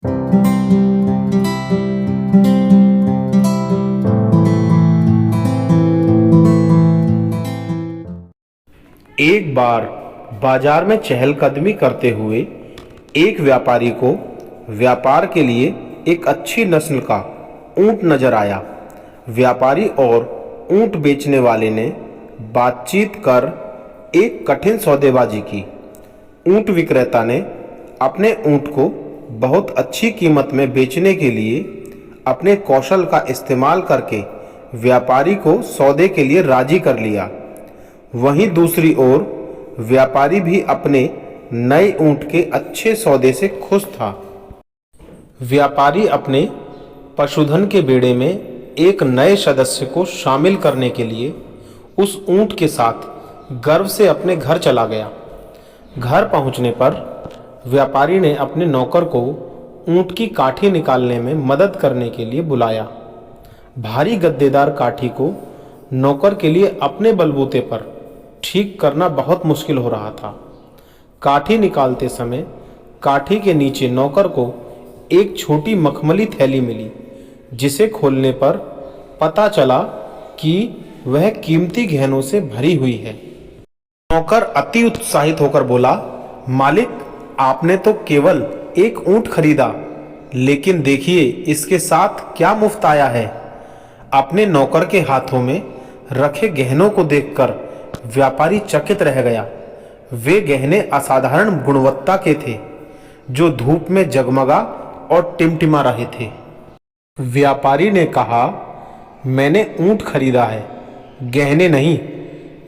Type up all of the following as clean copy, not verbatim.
एक बार बाजार में चहलकदमी करते हुए एक व्यापारी को व्यापार के लिए एक अच्छी नस्ल का ऊंट नजर आया। व्यापारी और ऊंट बेचने वाले ने बातचीत कर एक कठिन सौदेबाजी की। ऊंट विक्रेता ने अपने ऊंट को बहुत अच्छी कीमत में बेचने के लिए अपने कौशल का इस्तेमाल करके व्यापारी को सौदे के लिए राजी कर लिया। वहीं दूसरी ओर व्यापारी भी अपने नए ऊंट के अच्छे सौदे से खुश था। व्यापारी अपने पशुधन के बेड़े में एक नए सदस्य को शामिल करने के लिए उस ऊंट के साथ गर्व से अपने घर चला गया। घर पहुंचने पर व्यापारी ने अपने नौकर को ऊंट की काठी निकालने में मदद करने के लिए बुलाया। भारी गद्देदार काठी को नौकर के लिए अपने बलबूते पर ठीक करना बहुत मुश्किल हो रहा था। काठी निकालते समय काठी के नीचे नौकर को एक छोटी मखमली थैली मिली, जिसे खोलने पर पता चला कि वह कीमती गहनों से भरी हुई है। नौकर अति उत्साहित होकर बोला, मालिक, आपने तो केवल एक ऊंट खरीदा, लेकिन देखिए इसके साथ क्या मुफ्त आया है। अपने नौकर के हाथों में रखे गहनों को देखकर व्यापारी चकित रह गया। वे गहने असाधारण गुणवत्ता के थे, जो धूप में जगमगा और टिमटिमा रहे थे। व्यापारी ने कहा, मैंने ऊंट खरीदा है, गहने नहीं।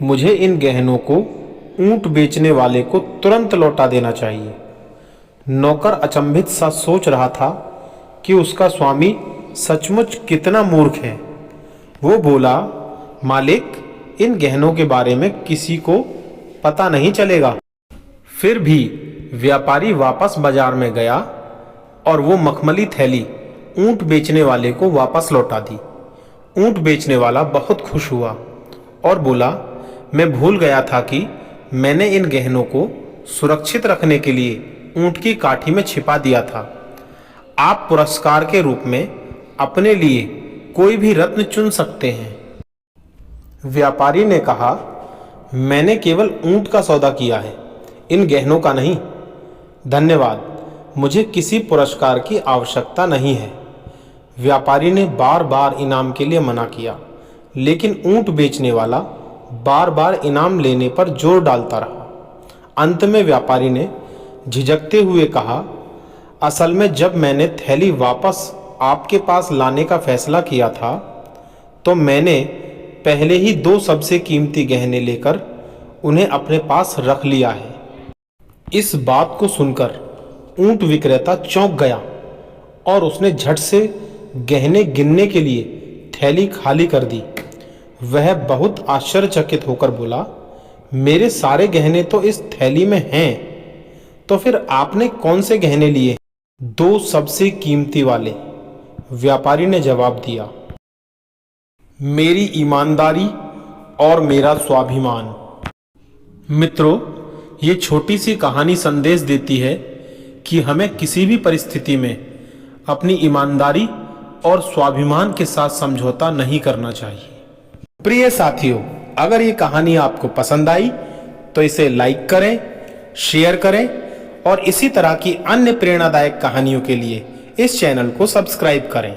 मुझे इन गहनों को ऊंट बेचने वाले को तुरंत लौटा देना चाहिए। नौकर अचंभित सा सोच रहा था कि उसका स्वामी सचमुच कितना मूर्ख है। वो बोला, मालिक, इन गहनों के बारे में किसी को पता नहीं चलेगा। फिर भी व्यापारी वापस बाजार में गया और वो मखमली थैली ऊंट बेचने वाले को वापस लौटा दी। ऊंट बेचने वाला बहुत खुश हुआ और बोला, मैं भूल गया था कि मैंने इन गहनों को सुरक्षित रखने के लिए ऊंट की काठी में छिपा दिया था। आप पुरस्कार के रूप में अपने लिए कोई भी रत्न चुन सकते हैं। व्यापारी ने कहा, मैंने केवल ऊंट का सौदा किया है, इन गहनों का नहीं। धन्यवाद, मुझे किसी पुरस्कार की आवश्यकता नहीं है। व्यापारी ने बार बार इनाम के लिए मना किया, लेकिन ऊंट बेचने वाला बार बार इनाम लेने पर जोर डालता रहा। अंत में व्यापारी ने झिझकते हुए कहा, असल में जब मैंने थैली वापस आपके पास लाने का फैसला किया था, तो मैंने पहले ही 2 सबसे कीमती गहने लेकर उन्हें अपने पास रख लिया है। इस बात को सुनकर ऊंट विक्रेता चौंक गया और उसने झट से गहने गिनने के लिए थैली खाली कर दी। वह बहुत आश्चर्यचकित होकर बोला, मेरे सारे गहने तो इस थैली में हैं, तो फिर आपने कौन से गहने लिए? 2 सबसे कीमती वाले, व्यापारी ने जवाब दिया। मेरी ईमानदारी और मेरा स्वाभिमान। मित्रों, ये छोटी सी कहानी संदेश देती है कि हमें किसी भी परिस्थिति में अपनी ईमानदारी और स्वाभिमान के साथ समझौता नहीं करना चाहिए। प्रिय साथियों, अगर ये कहानी आपको पसंद आई तो इसे लाइक करें, शेयर करें और इसी तरह की अन्य प्रेरणादायक कहानियों के लिए इस चैनल को सब्सक्राइब करें।